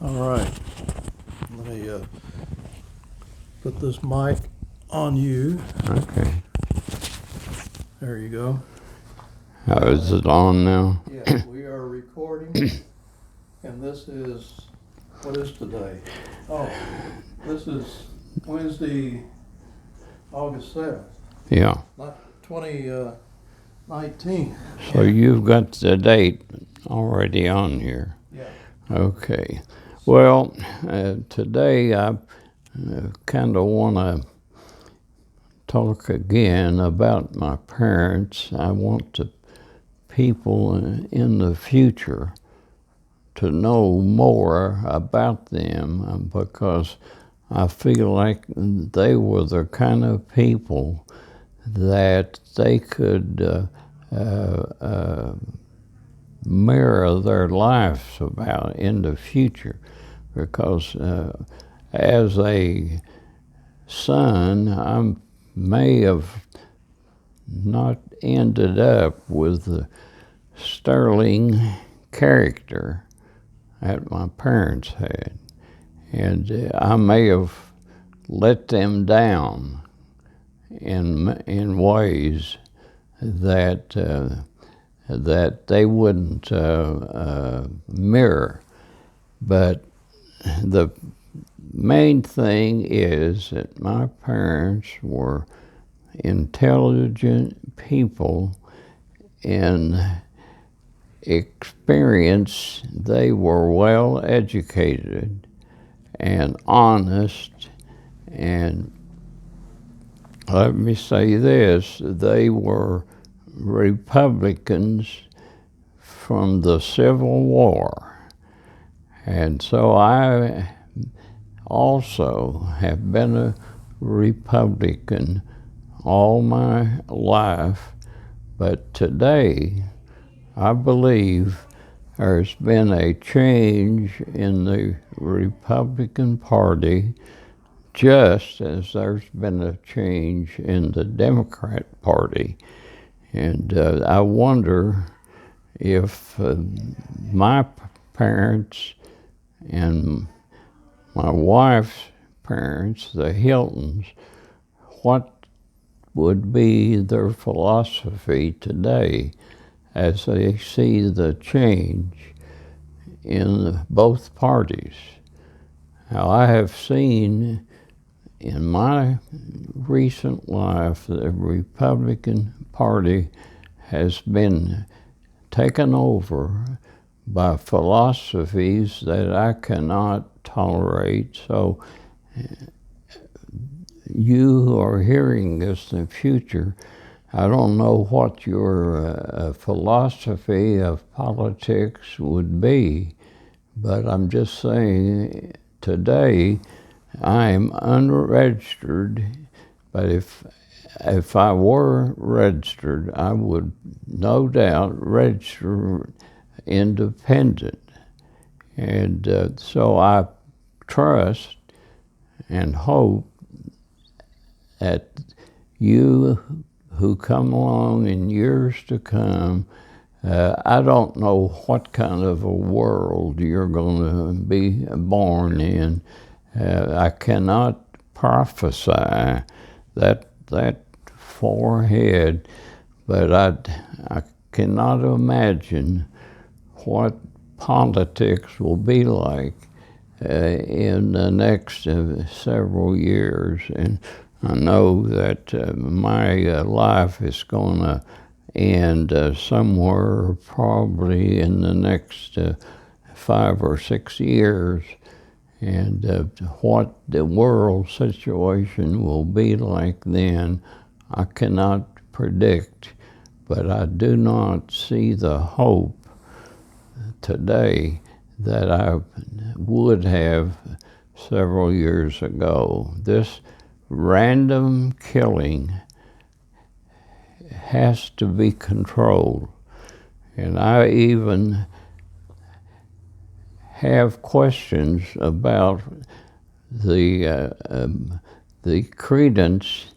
All right, let me put this mic on you. Okay. There you go. Is it on now? Yeah, we are recording, and this is, what is today? Oh, this is Wednesday, August 7th, Yeah. 2019. So you've got the date already on here. Yeah. Okay. Well, today I kind of want to talk again about my parents. I want the people in the future to know more about them because I feel like they were the kind of people that they could mirror their lives about in the future. Because as a son, I may have not ended up with the sterling character that my parents had. And I may have let them down in ways that that they wouldn't mirror. But the main thing is that my parents were intelligent people in experience. They were well educated and honest, and let me say this, they were Republicans from the Civil War. And so I also have been a Republican all my life, but today I believe there's been a change in the Republican Party, just as there's been a change in the Democrat Party. And I wonder if my parents and my wife's parents, the Hiltons, what would be their philosophy today as they see the change in both parties. Now, I have seen in my recent life the Republican Party has been taken over by philosophies that I cannot tolerate. So you who are hearing this in the future, I don't know what your philosophy of politics would be, but I'm just saying today I'm unregistered, but if I were registered, I would no doubt register independent. And so I trust and hope that you who come along in years to come, I don't know what kind of a world you're going to be born in. I cannot prophesy that far ahead, but I cannot imagine what politics will be like in the next several years. And I know that my life is going to end somewhere probably in the next 5 or 6 years. And what the world situation will be like then, I cannot predict. But I do not see the hope today that I would have several years ago. This random killing has to be controlled. And I even have questions about the credence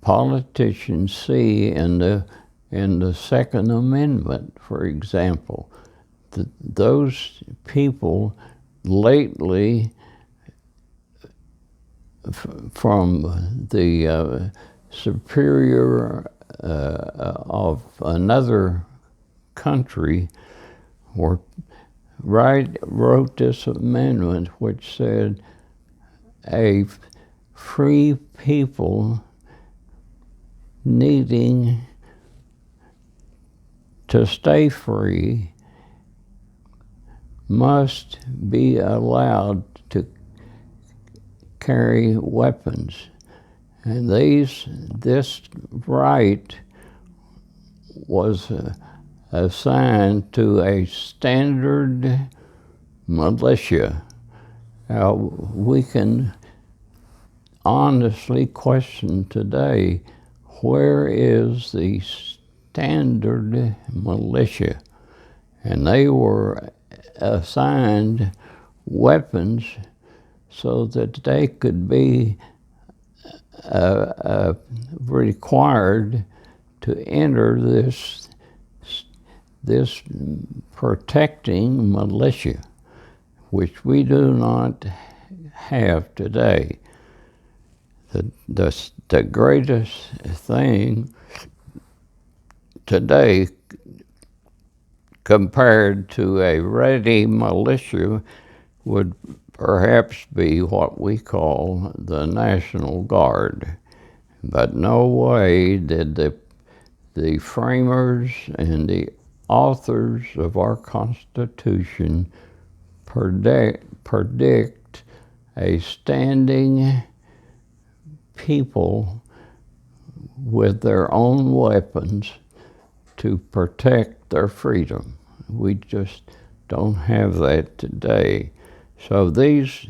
politicians see in the Second Amendment, for example. Those people lately from the superior of another country wrote this amendment which said a free people needing to stay free must be allowed to carry weapons. And this right was assigned to a standard militia. Now, we can honestly question today, where is the standard militia? And they were assigned weapons so that they could be required to enter this protecting militia, which we do not have today. The greatest thing today compared to a ready militia would perhaps be what we call the National Guard. But no way did the framers and the authors of our Constitution predict a standing people with their own weapons to protect their freedom. We just don't have that today. So these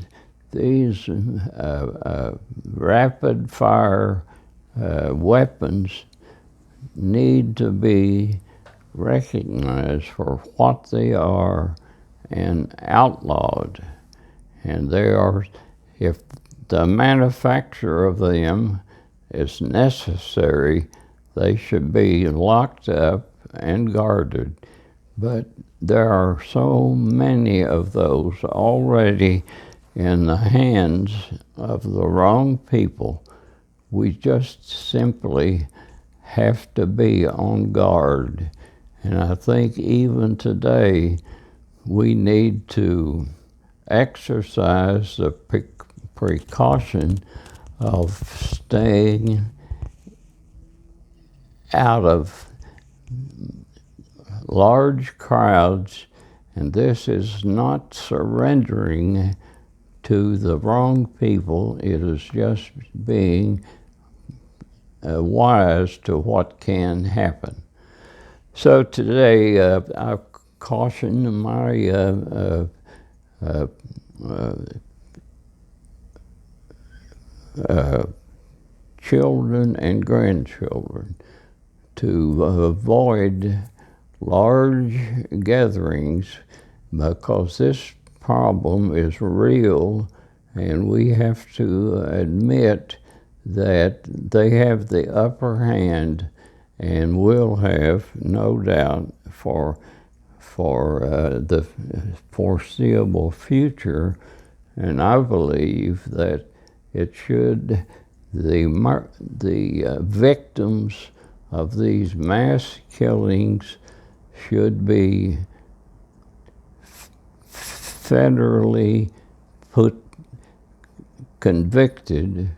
rapid fire weapons need to be recognized for what they are and outlawed. And they are, if the manufacture of them is necessary, they should be locked up and guarded. But there are so many of those already in the hands of the wrong people. We just simply have to be on guard. And I think even today we need to exercise the precaution of staying out of large crowds, and this is not surrendering to the wrong people. It is just being wise to what can happen. So today I caution my children and grandchildren to avoid large gatherings, because this problem is real, and we have to admit that they have the upper hand and will have, no doubt, for the foreseeable future. And I believe that it should, the victims of these mass killings should be federally convicted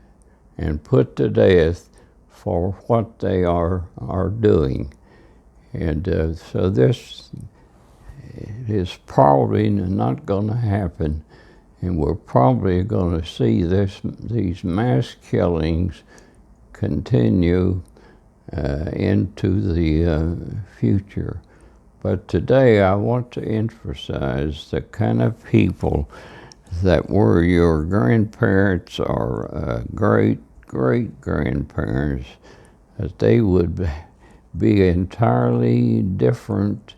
and put to death for what they are doing. And so this is probably not going to happen, and we're probably going to see these mass killings continue into the future. But today I want to emphasize the kind of people that were your grandparents or great-great-grandparents, that they would be entirely different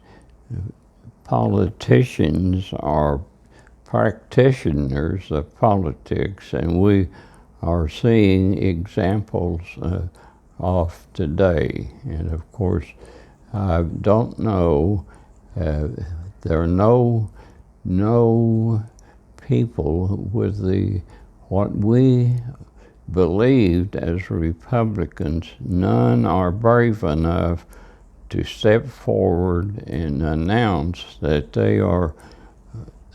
politicians or practitioners of politics, and we are seeing examples of today. And of course, I don't know, there are no people with what we believed as Republicans. None are brave enough to step forward and announce that they are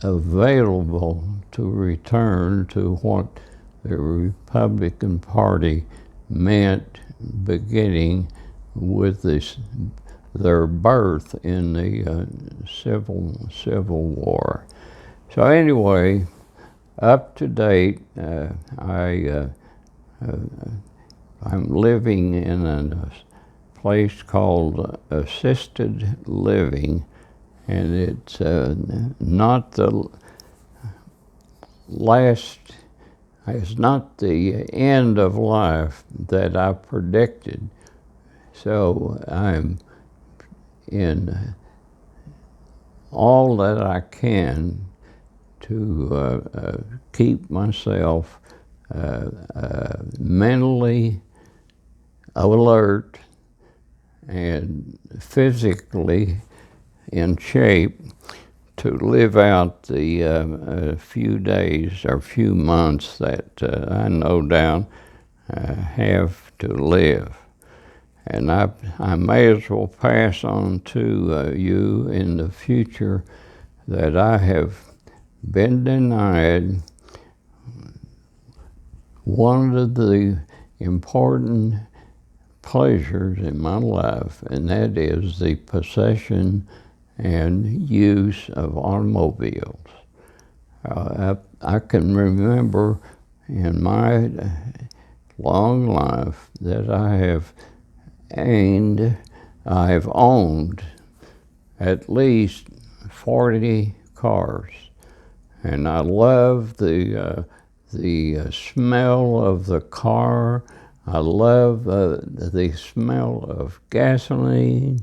available to return to what the Republican Party meant beginning with their birth in the Civil War. So anyway, up to date, I'm living in a place called assisted living, and it's not the it's not the end of life that I predicted. So I'm in all that I can to keep myself mentally alert and physically in shape to live out the few days or few months that I no doubt have to live. And I may as well pass on to you in the future that I have been denied one of the important pleasures in my life, and that is the possession and use of automobiles. I can remember in my long life that I have owned at least 40 cars, and I love the smell of the car. I love the smell of gasoline,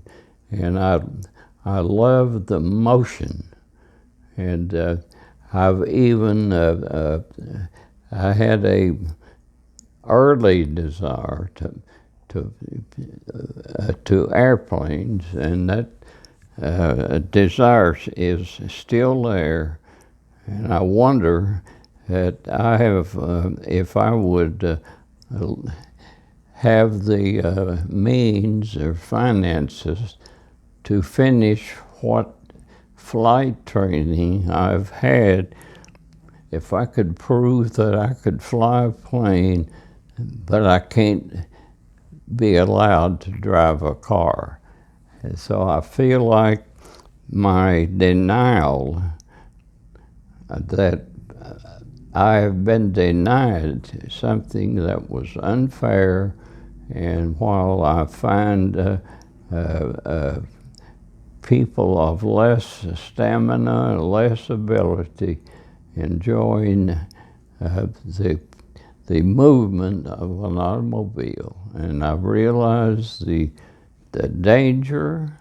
and I love the motion. And I've even I had a early desire to airplanes, and that desire is still there. And I wonder that if I would have the means or finances to finish what flight training I've had, if I could prove that I could fly a plane, but I can't be allowed to drive a car. And so I feel like my denial that I have been denied something that was unfair, and while I find people of less stamina, less ability, enjoying the movement of an automobile, and I realize the danger,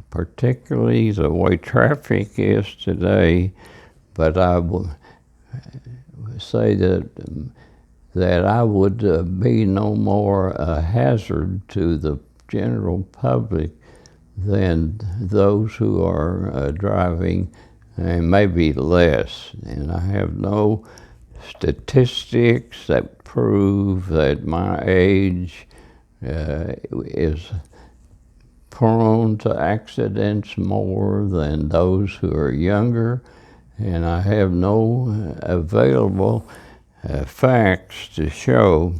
particularly the way traffic is today. But I will say that I would be no more a hazard to the general public than those who are driving, and maybe less. And I have no statistics that prove that my age is prone to accidents more than those who are younger. And I have no available facts to show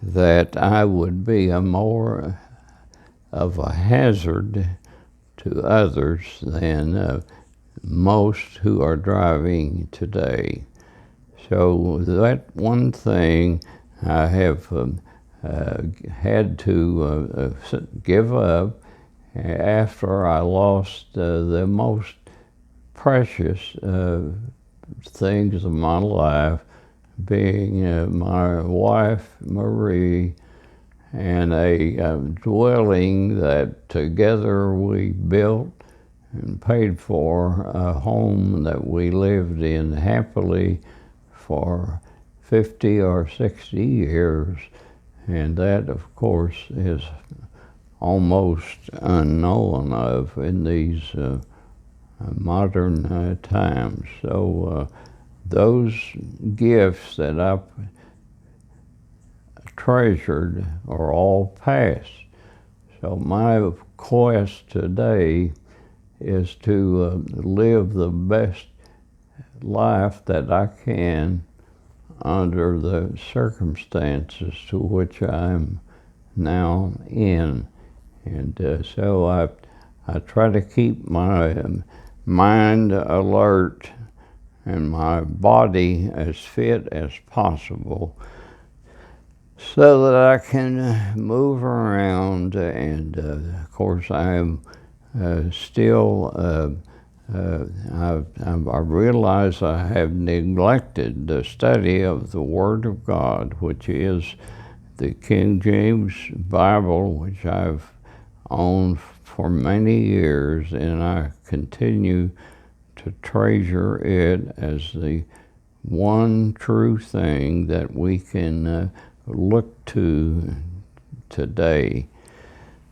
that I would be a more of a hazard to others than most who are driving today. So that one thing I have had to give up after I lost the most precious things of my life, being my wife, Marie, and a dwelling that together we built and paid for, a home that we lived in happily for 50 or 60 years. And that, of course, is almost unknown of in these modern times. So those gifts that I've treasured are all past. So my quest today is to live the best life that I can under the circumstances to which I'm now in. And so I try to keep my mind alert and my body as fit as possible so that I can move around. And of course, I'm still, I realize I have neglected the study of the Word of God, which is the King James Bible, which I've owned for many years, and I continue to treasure it as the one true thing that we can look to today.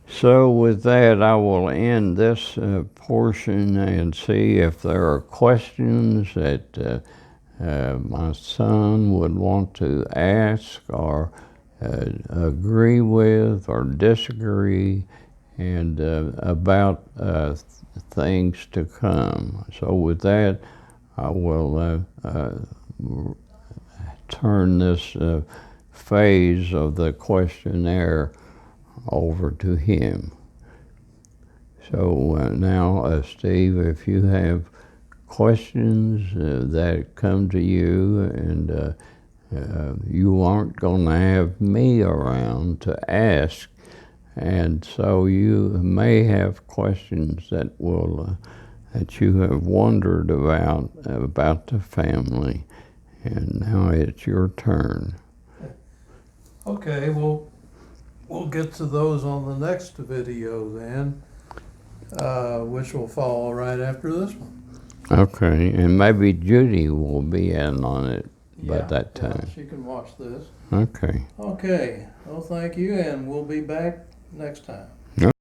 So with that, I will end this portion and see if there are questions that my son would want to ask or agree with or disagree, and about things to come. So with that, I will turn this phase of the questionnaire over to him. So now, Steve, if you have questions that come to you and you aren't going to have me around to ask, and so you may have questions that will that you have wondered about the family, and now it's your turn. Okay, well, we'll get to those on the next video then, which will follow right after this one. Okay, and maybe Judy will be in on it by that Yeah, time. she can watch this. Okay. Okay, well, thank you, and we'll be back next time.